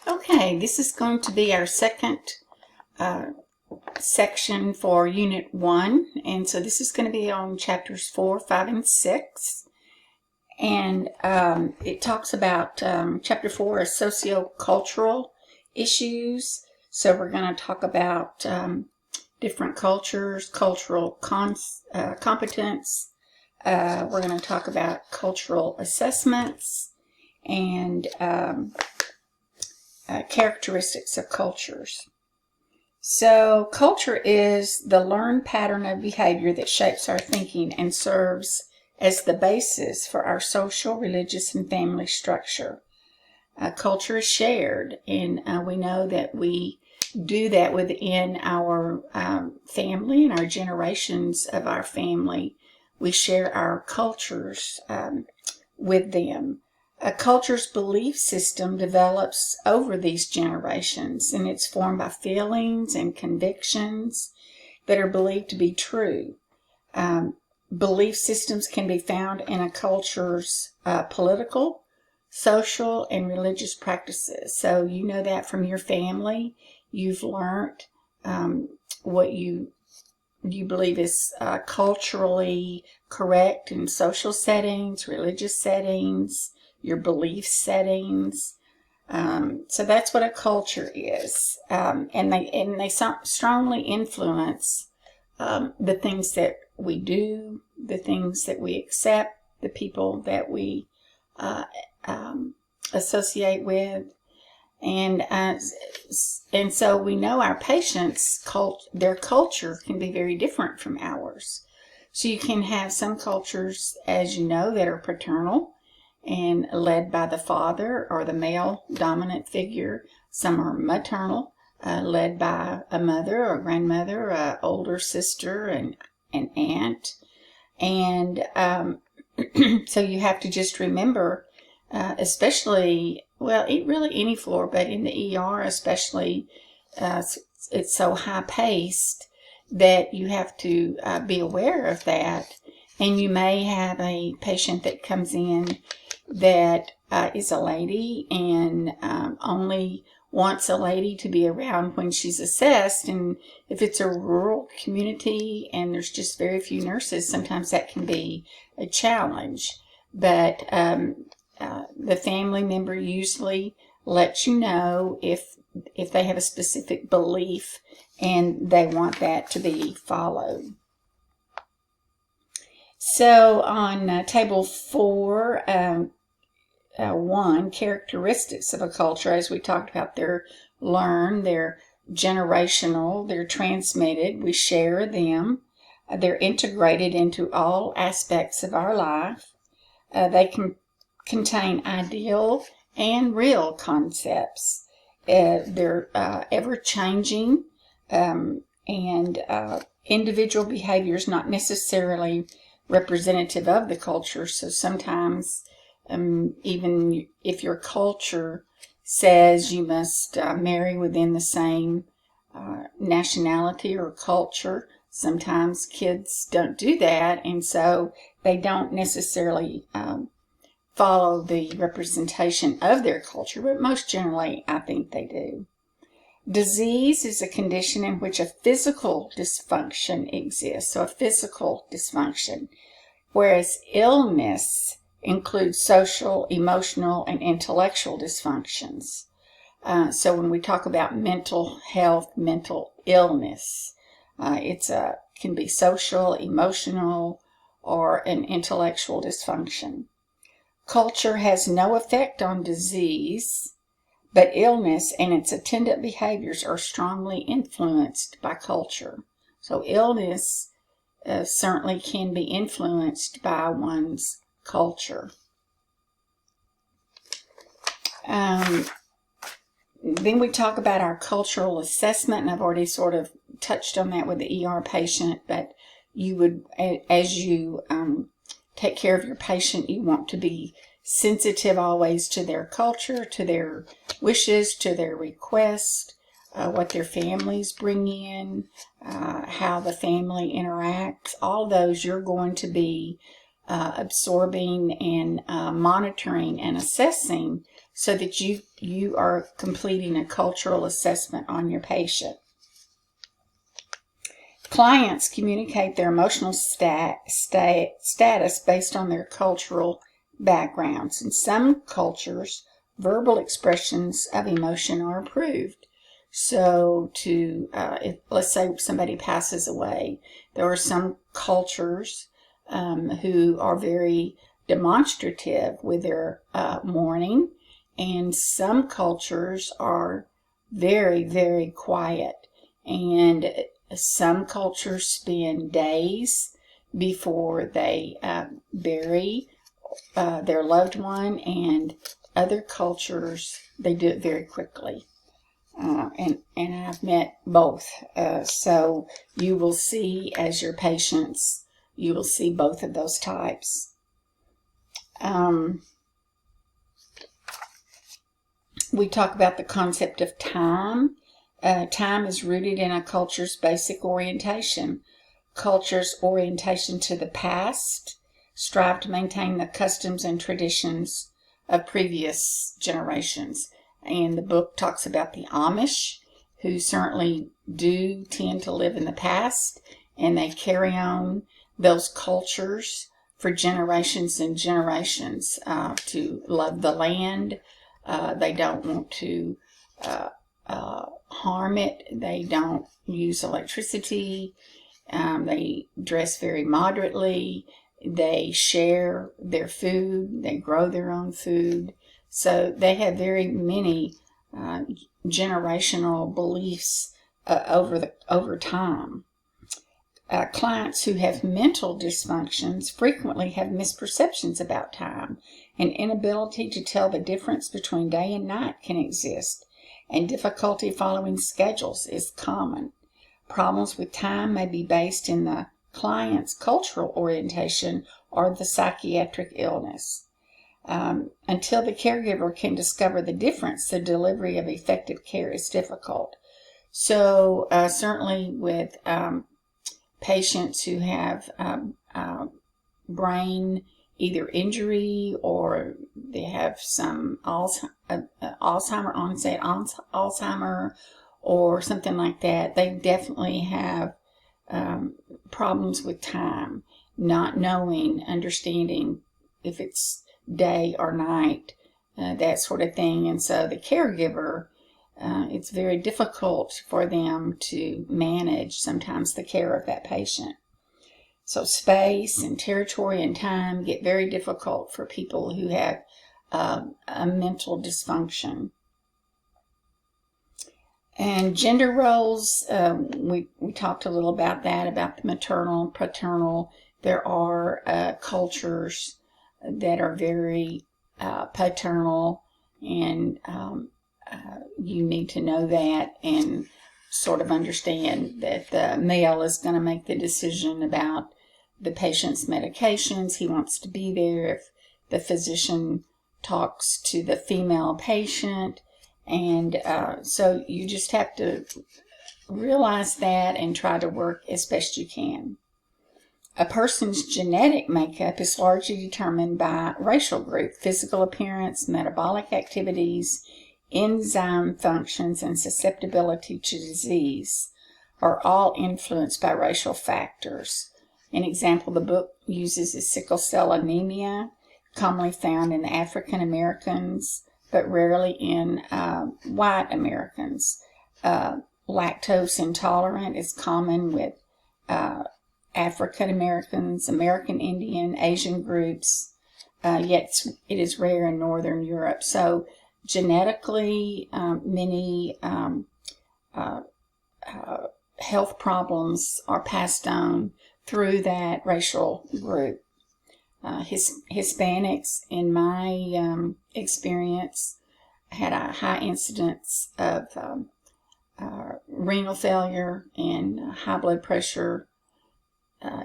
Okay, this is going to be our second section for Unit 1, and so this is going to be on chapters 4, 5, and 6. And it talks about chapter 4 is socio-cultural issues. So we're going to talk about different cultures, cultural competence. We're going to talk about cultural assessments and characteristics of cultures. So culture is the learned pattern of behavior that shapes our thinking and serves as the basis for our social, religious, and family structure. Culture is shared, and we know that we do that within our family and our generations of our family. We share our cultures with them. A culture's belief system develops over these generations, and it's formed by feelings and convictions that are believed to be true. Belief systems can be found in a culture's political, social, and religious practices. So you know that from your family. You've learned what you believe is culturally correct in social settings, religious settings, your belief settings. So that's what a culture is. And they strongly influence the things that we do, the things that we accept, the people that we associate with. And so we know our patients' their culture can be very different from ours. So you can have some cultures, as you know, that are paternal and led by the father or the male dominant figure. Some are maternal, led by a mother or grandmother, an older sister, and an aunt. And so you have to just remember, especially, well, really any floor, but in the ER especially, it's so high-paced that you have to be aware of that. And you may have a patient that comes in that is a lady and only wants a lady to be around when she's assessed. And if it's a rural community and there's just very few nurses, sometimes that can be a challenge. But the family member usually lets you know if they have a specific belief and they want that to be followed. So on table 4, 1, characteristics of a culture, as we talked about, they're learned, they're generational, they're transmitted, we share them, they're integrated into all aspects of our life. They can contain ideal and real concepts. They're ever-changing, and individual behavior is not necessarily representative of the culture. So sometimes, even if your culture says you must marry within the same nationality or culture, sometimes kids don't do that, and so they don't necessarily follow the representation of their culture, but most generally I think they do. Disease is a condition in which a physical dysfunction exists, so a physical dysfunction, whereas illness includes social, emotional, and intellectual dysfunctions. So when we talk about mental health, mental illness, can be social, emotional, or an intellectual dysfunction. Culture has no effect on disease, but illness and its attendant behaviors are strongly influenced by culture. So illness certainly can be influenced by one's culture. Then we talk about our cultural assessment, and I've already sort of touched on that with the ER patient, but you would, as you take care of your patient, you want to be sensitive always to their culture, to their wishes, to their requests, what their families bring in, how the family interacts. All those you're going to be absorbing and monitoring and assessing, so that you are completing a cultural assessment on your patient. Clients communicate their emotional status based on their cultural backgrounds. In some cultures, verbal expressions of emotion are approved. So let's say somebody passes away, there are some cultures who are very demonstrative with their mourning, and some cultures are very, very quiet. And some cultures spend days before they bury their loved one, and other cultures, they do it very quickly. And I've met both. So you will see, as your patients, you will see both of those types. We talk about the concept of time. Time is rooted in a culture's basic orientation. Culture's orientation to the past strive to maintain the customs and traditions of previous generations. And the book talks about the Amish, who certainly do tend to live in the past, and they carry on those cultures for generations and generations, to love the land. They don't want to harm it. They don't use electricity. They dress very moderately. They share their food. They grow their own food. So they have very many generational beliefs over time. Clients who have mental dysfunctions frequently have misperceptions about time. An inability to tell the difference between day and night can exist, and difficulty following schedules is common. Problems with time may be based in the client's cultural orientation or the psychiatric illness. Until the caregiver can discover the difference, the delivery of effective care is difficult. So certainly with patients who have brain either injury, or they have some Alzheimer, onset Alzheimer, or something like that, they definitely have problems with time, not knowing, understanding if it's day or night, that sort of thing. And so the caregiver, it's very difficult for them to manage sometimes the care of that patient. So space and territory and time get very difficult for people who have a mental dysfunction. And gender roles, we talked a little about that, about the maternal, paternal. There are cultures that are very paternal, and you need to know that and sort of understand that the male is going to make the decision about the patient's medications. He wants to be there if the physician talks to the female patient. And so you just have to realize that and try to work as best you can. A person's genetic makeup is largely determined by racial group. Physical appearance, metabolic activities, enzyme functions, and susceptibility to disease are all influenced by racial factors. An example the book uses is sickle cell anemia, commonly found in African Americans, but rarely in white Americans. Lactose intolerant is common with African Americans, American Indian, Asian groups, yet it is rare in Northern Europe. So genetically, many health problems are passed on through that racial group. Hispanics, in my experience, had a high incidence of renal failure and high blood pressure,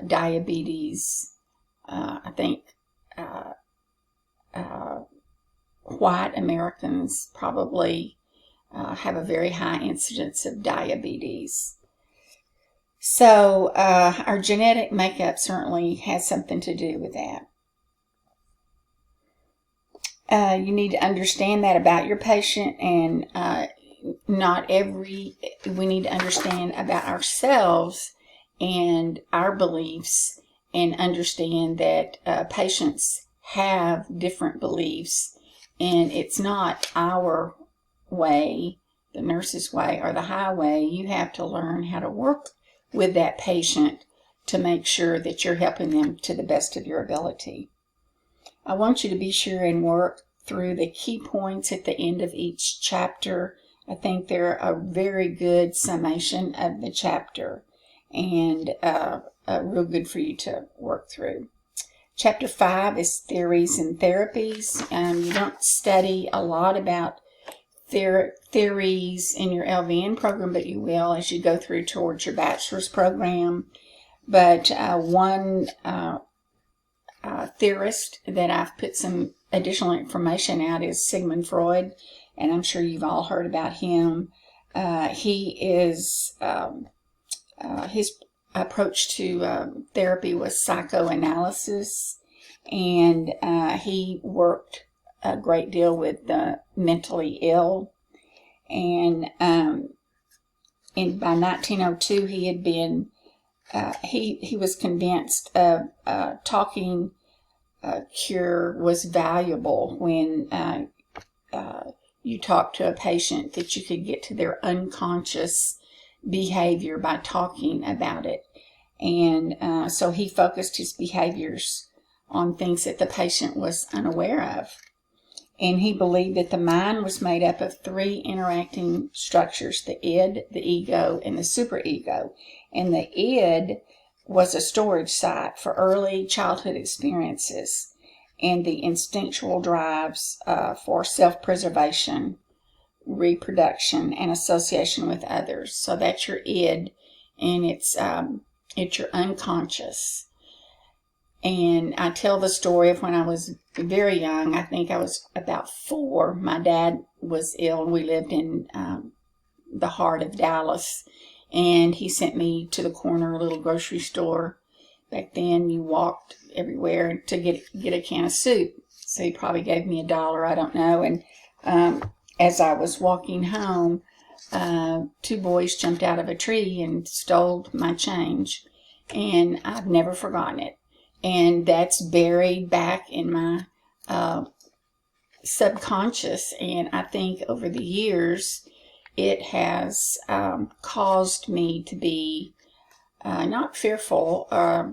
diabetes. I think white Americans probably have a very high incidence of diabetes. So our genetic makeup certainly has something to do with that. You need to understand that about your patient, and we need to understand about ourselves and our beliefs, and understand that patients have different beliefs, and it's not our way, the nurse's way, or the highway. You have to learn how to work with that patient to make sure that you're helping them to the best of your ability. I want you to be sure and work through the key points at the end of each chapter. I think they're a very good summation of the chapter, and real good for you to work through. Chapter 5 is theories and therapies. You don't study a lot about theories in your LVN program, but you will as you go through towards your bachelor's program. But one theorist that I've put some additional information out is Sigmund Freud, and I'm sure you've all heard about him. His approach to therapy was psychoanalysis, and he worked a great deal with the mentally ill. And by 1902, he had been he was convinced talking cure was valuable when you talk to a patient, that you could get to their unconscious behavior by talking about it. And so he focused his behaviors on things that the patient was unaware of. And he believed that the mind was made up of 3 interacting structures: the id, the ego, and the superego. And the id was a storage site for early childhood experiences and the instinctual drives for self-preservation, reproduction, and association with others. So that's your id, and it's your unconscious. And I tell the story of when I was very young. I think I was about 4. My dad was ill, and we lived in the heart of Dallas. And he sent me to the corner little grocery store. Back then, you walked everywhere to get a can of soup. So he probably gave me $1, I don't know. And as I was walking home, 2 boys jumped out of a tree and stole my change. And I've never forgotten it. And that's buried back in my subconscious. And I think over the years, it has caused me to be not fearful,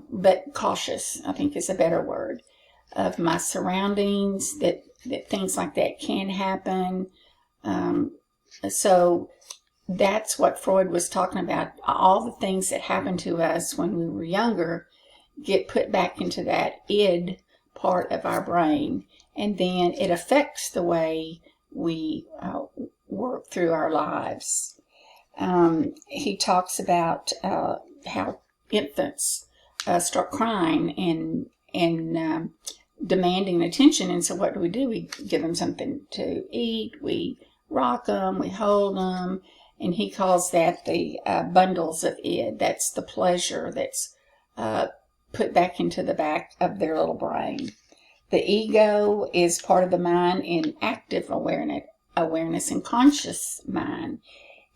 but cautious, I think is a better word, of my surroundings, that things like that can happen. So that's what Freud was talking about. All the things that happened to us when we were younger get put back into that id part of our brain, and then it affects the way we work through our lives. He talks about how infants start crying and demanding attention, and so what do? We give them something to eat, we rock them, we hold them, and he calls that the bundles of id. That's the pleasure that's put back into the back of their little brain. The ego is part of the mind in active awareness and conscious mind.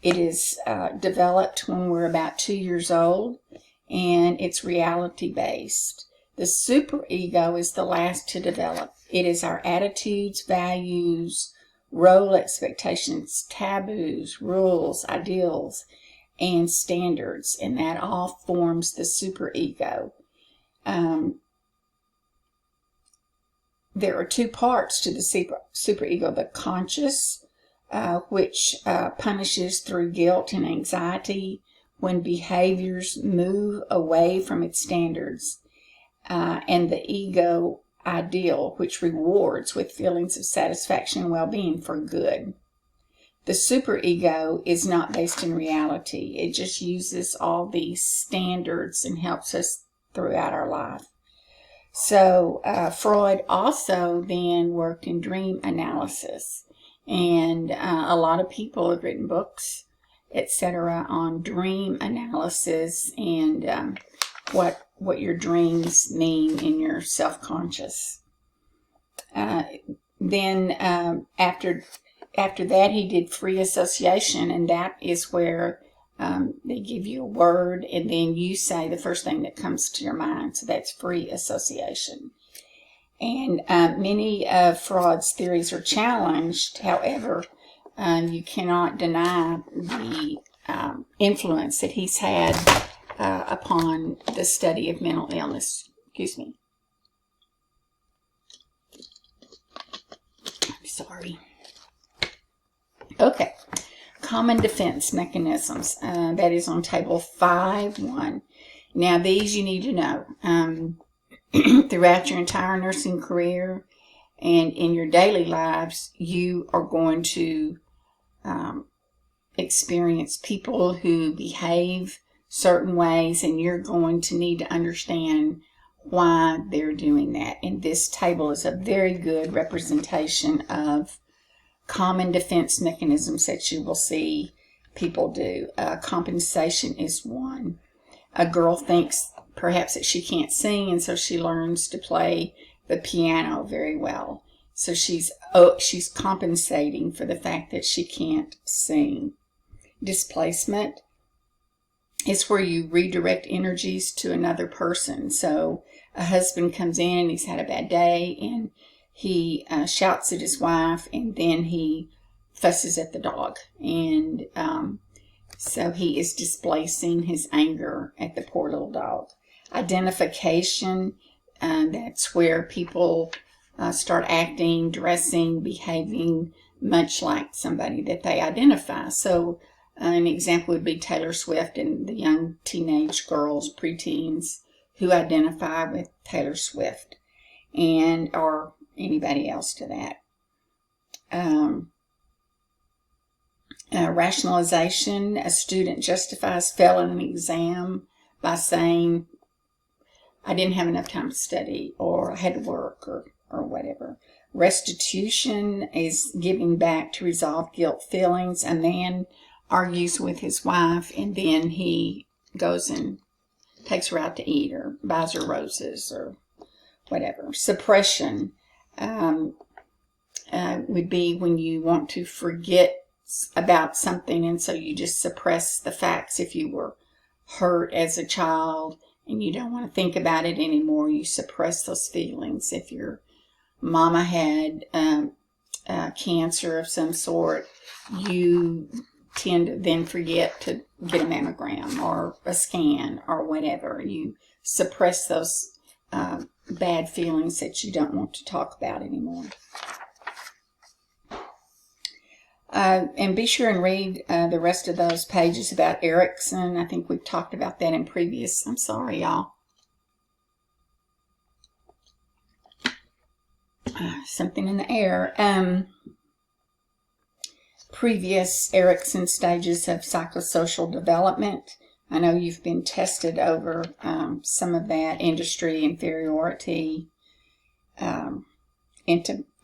It is developed when we're about 2 years old, and it's reality-based. The superego is the last to develop. It is our attitudes, values, role expectations, taboos, rules, ideals, and standards, and that all forms the superego. There are 2 parts to the superego: the conscious, which punishes through guilt and anxiety when behaviors move away from its standards, and the ego ideal, which rewards with feelings of satisfaction and well-being for good. The superego is not based in reality. It just uses all these standards and helps us throughout our life. So Freud also then worked in dream analysis, and a lot of people have written books, etc., on dream analysis and what your dreams mean in your self-conscious. then after that, he did free association, and that is where they give you a word, and then you say the first thing that comes to your mind. So that's free association. And many of Freud's theories are challenged. However, you cannot deny the influence that he's had upon the study of mental illness. Excuse me. Sorry. Okay. Common defense mechanisms. That is on table 5.1. Now, these you need to know. Throughout your entire nursing career and in your daily lives, you are going to experience people who behave certain ways, and you're going to need to understand why they're doing that. And this table is a very good representation of common defense mechanisms that you will see people do. Compensation is one. A girl thinks perhaps that she can't sing, and so she learns to play the piano very well. So she's compensating for the fact that she can't sing. Displacement is where you redirect energies to another person. So a husband comes in and he's had a bad day, and he shouts at his wife, and then he fusses at the dog. And so he is displacing his anger at the poor little dog. Identification, that's where people start acting, dressing, behaving much like somebody that they identify. So an example would be Taylor Swift and the young teenage girls, preteens, who identify with Taylor Swift, and or anybody else to that. Rationalization, a student justifies failing an exam by saying, I didn't have enough time to study, or I had to work, or whatever. Restitution is giving back to resolve guilt feelings. A man argues with his wife, and then he goes and takes her out to eat, or buys her roses, or whatever. Suppression would be when you want to forget about something, and so you just suppress the facts. If you were hurt as a child and you don't want to think about it anymore, you suppress those feelings. If your mama had cancer of some sort, you tend to then forget to get a mammogram or a scan or whatever. You suppress those bad feelings that you don't want to talk about anymore. And be sure and read the rest of those pages about Erickson. I think we've talked about that in previous. I'm sorry, y'all. Something in the air. Previous Erickson stages of psychosocial development. I know you've been tested over some of that: industry, inferiority,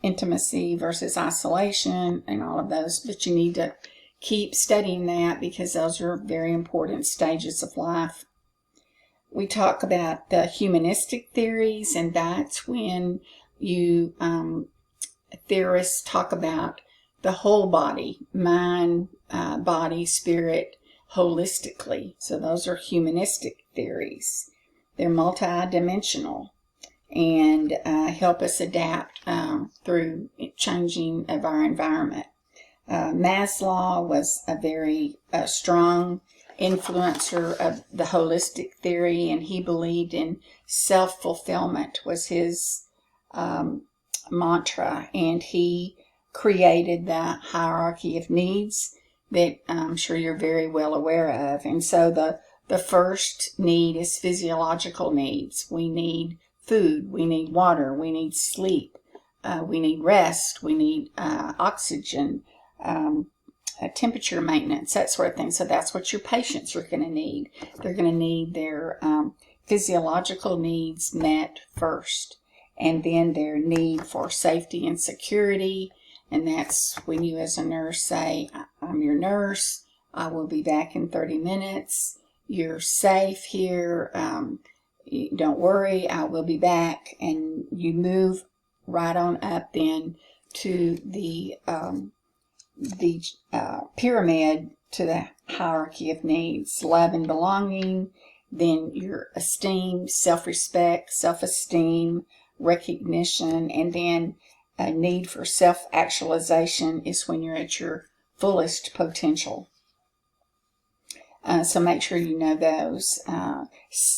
intimacy versus isolation, and all of those. But you need to keep studying that, because those are very important stages of life. We talk about the humanistic theories, and that's when you theorists talk about the whole body, mind, body, spirit, holistically. So those are humanistic theories. They're multidimensional and help us adapt through changing of our environment. Maslow was a very strong influencer of the holistic theory, and he believed in self-fulfillment was his mantra, and he created the hierarchy of needs that I'm sure you're very well aware of. And so the first need is physiological needs. We need food, we need water, we need sleep, we need rest, we need oxygen, temperature maintenance, that sort of thing. So that's what your patients are going to need. They're going to need their physiological needs met first, and then their need for safety and security. And that's when you as a nurse say, I'm your nurse, I will be back in 30 minutes, you're safe here, don't worry, I will be back. And you move right on up then to the pyramid, to the hierarchy of needs: love and belonging, then your esteem, self-respect, self-esteem, recognition, and then a need for self-actualization is when you're at your fullest potential. So make sure you know those.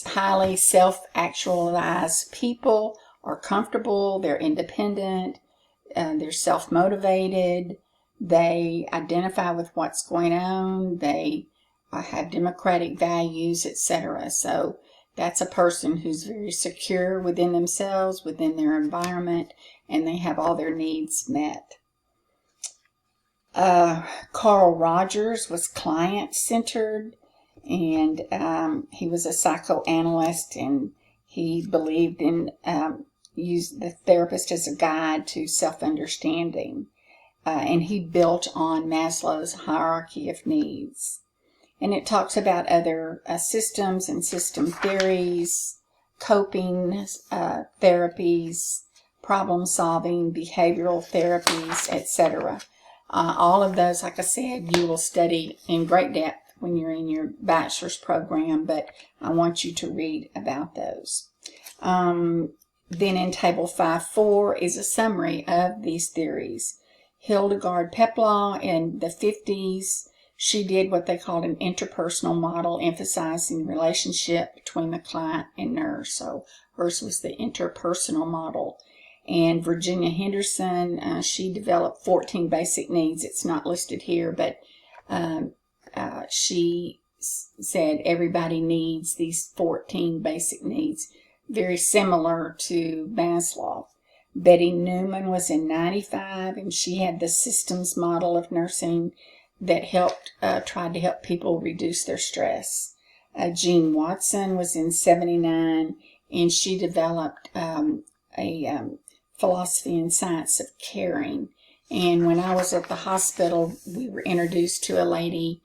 Highly self-actualized people are comfortable, they're independent, they're self-motivated, they identify with what's going on, they have democratic values, etc. So that's a person who's very secure within themselves, within their environment, and they have all their needs met. Carl Rogers was client-centered, and he was a psychoanalyst, and he believed in use the therapist as a guide to self-understanding, and he built on Maslow's hierarchy of needs. And it talks about other systems and system theories, coping therapies, problem-solving, behavioral therapies, etc. All of those, like I said, you will study in great depth when you're in your bachelor's program, but I want you to read about those. Then in Table 5.4 is a summary of these theories. Hildegard Peplau in the 50s, she did what they called an interpersonal model, emphasizing the relationship between the client and nurse. So hers was the interpersonal model. And Virginia Henderson, she developed 14 basic needs. It's not listed here, but she said everybody needs these 14 basic needs, very similar to Maslow. Betty Newman was in 95, and she had the systems model of nursing that tried to help people reduce their stress. Jean Watson was in 79, and she developed a philosophy and science of caring. And when I was at the hospital, we were introduced to a lady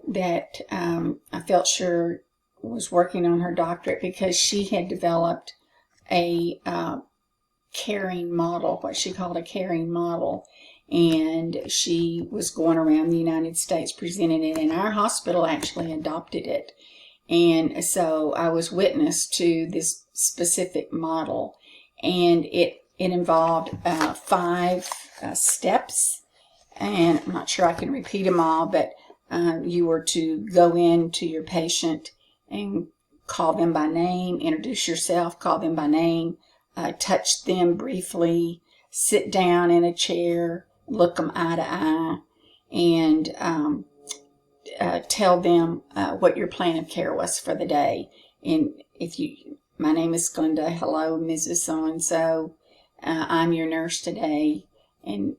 that I felt sure was working on her doctorate, because she had developed a caring model, what she called a caring model, and she was going around the United States presenting it, and our hospital actually adopted it. And so I was witness to this specific model, and it involved 5 steps, and I'm not sure I can repeat them all, but you were to go in to your patient and call them by name, introduce yourself, call them by name, touch them briefly, sit down in a chair, look them eye to eye, and tell them what your plan of care was for the day. And my name is Glenda, hello, Mrs. So-and-so, I'm your nurse today, and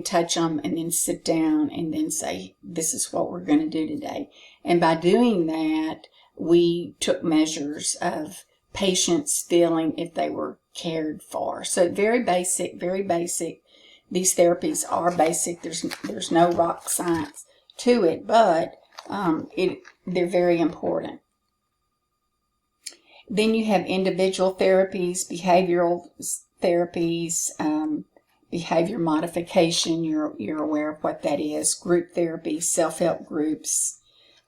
touch them, and then sit down, and then say, this is what we're going to do today. And by doing that, we took measures of patients feeling if they were cared for. So very basic, very basic. These therapies are basic. There's no rock science to it, but they're very important. Then you have individual therapies, behavioral therapies, behavior modification. You're aware of what that is. Group therapy, self-help groups.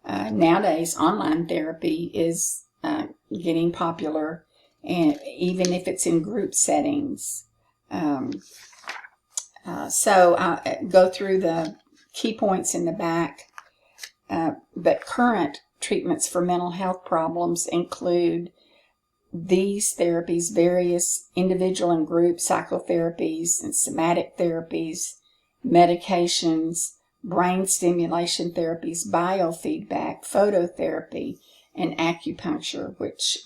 Nowadays, online therapy is getting popular, and even if it's in group settings. So I'll go through the key points in the back. But current treatments for mental health problems include these therapies: various individual and group psychotherapies and somatic therapies, medications, brain stimulation therapies, biofeedback, phototherapy, and acupuncture, which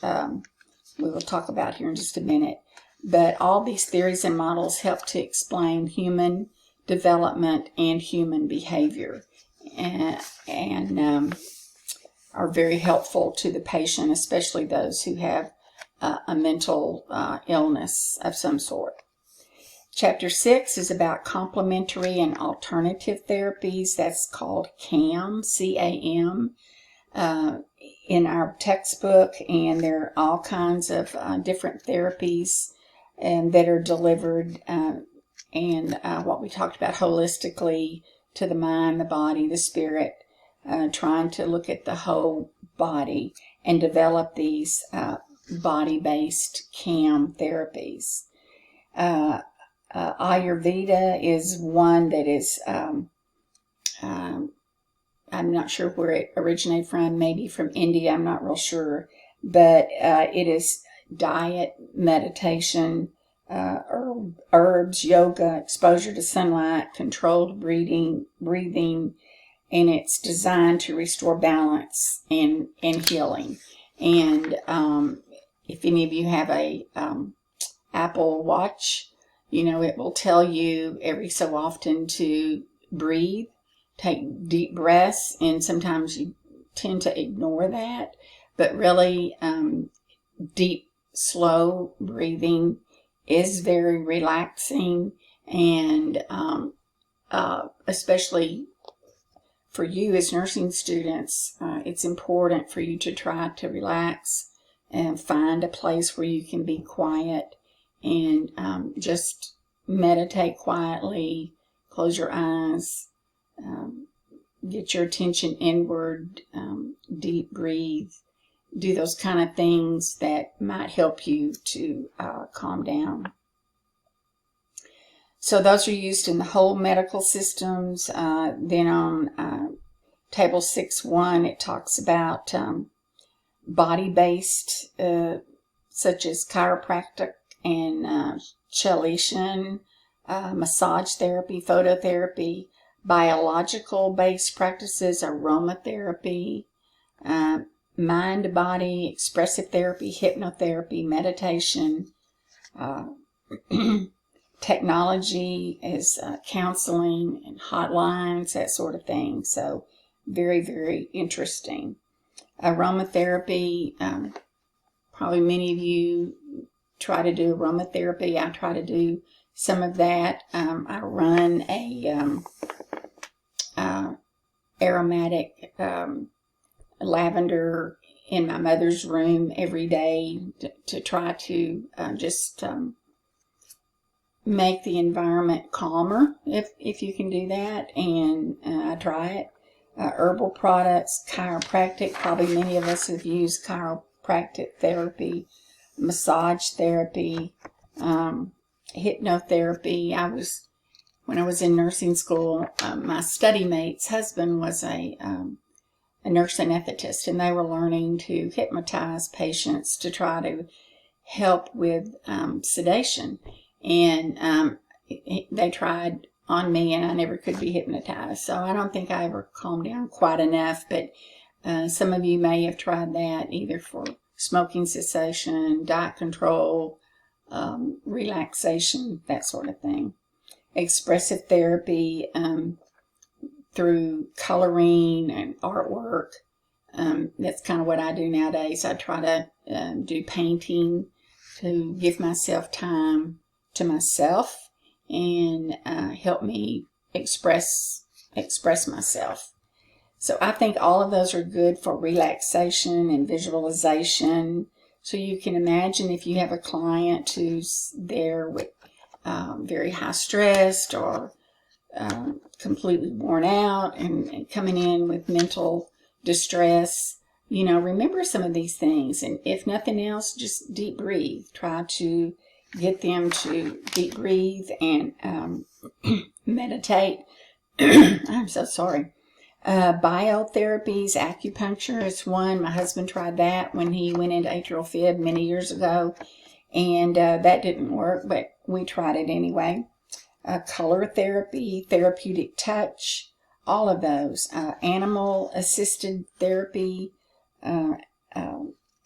we will talk about here in just a minute. But all these theories and models help to explain human development and human behavior, and are very helpful to the patient, especially those who have a mental illness of some sort. Chapter 6 is about complementary and alternative therapies. That's called CAM, C-A-M, in our textbook, and there are all kinds of different therapies that are delivered and what we talked about holistically, to the mind, the body, the spirit, trying to look at the whole body and develop these body-based CAM therapies. Ayurveda is one that is, I'm not sure where it originated from, maybe from India, I'm not real sure, but it is diet, meditation, herbs, yoga, exposure to sunlight, controlled breathing, and it's designed to restore balance and healing. And if any of you have a Apple Watch, it will tell you every so often to breathe, take deep breaths, and sometimes you tend to ignore that, but really deep, slow breathing is very relaxing, and especially for you as nursing students, it's important for you to try to relax and find a place where you can be quiet and just meditate quietly, close your eyes, get your attention inward, deep breathe, do those kind of things that might help you to calm down. So those are used in the whole medical systems. Then on table 6.1, it talks about body-based, such as chiropractic and chelation, massage therapy, phototherapy, biological-based practices, aromatherapy, mind-body, expressive therapy, hypnotherapy, meditation, technology is counseling and hotlines, that sort of thing. So very, very interesting. Aromatherapy, probably many of you try to do aromatherapy. I try to do some of that. I run a aromatic lavender in my mother's room every day to try to just make the environment calmer, if you can do that, and I try it. Herbal products, chiropractic, probably many of us have used chiropractic therapy, massage therapy, hypnotherapy. When I was in nursing school, my study mate's husband was a nurse anesthetist, and they were learning to hypnotize patients to try to help with sedation. And they tried on me, and I never could be hypnotized. So I don't think I ever calmed down quite enough, but some of you may have tried that, either for smoking cessation, diet control, relaxation, that sort of thing. Expressive therapy through coloring and artwork. That's kind of what I do nowadays. I try to do painting to give myself time to myself and help me express myself. So I think all of those are good for relaxation and visualization. So you can imagine if you have a client who's there with very high stressed or completely worn out and coming in with mental distress, remember some of these things. And if nothing else, just deep breathe. Try to get them to deep breathe and meditate. I'm so sorry. Biotherapies, acupuncture is one. My husband tried that when he went into atrial fib many years ago, and that didn't work, but we tried it anyway. Color therapy, therapeutic touch, all of those. Animal-assisted therapy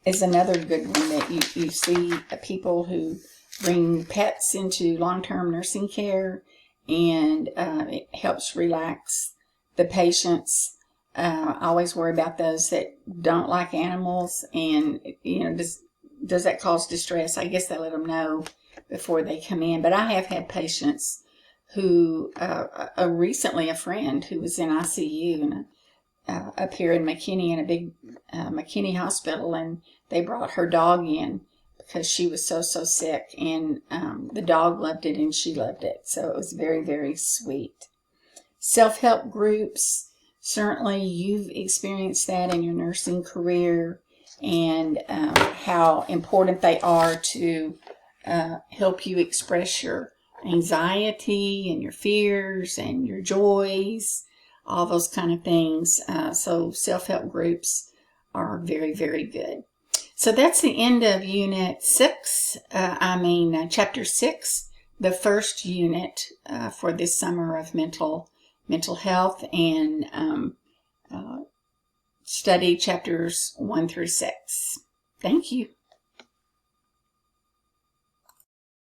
is another good one that you see people who bring pets into long-term nursing care, and it helps relax the patients. I always worry about those that don't like animals, and does that cause distress? I guess they let them know before they come in. But I have had patients who, recently a friend who was in ICU and up here in McKinney, in a big McKinney hospital, and they brought her dog in because she was so sick, and the dog loved it and she loved it. So it was very, very sweet. Self-help groups, certainly you've experienced that in your nursing career, and how important they are to help you express your anxiety and your fears and your joys, all those kind of things. So self-help groups are very, very good. So that's the end of chapter 6, the first unit for this summer of mental health, and study chapters 1 through 6. Thank you.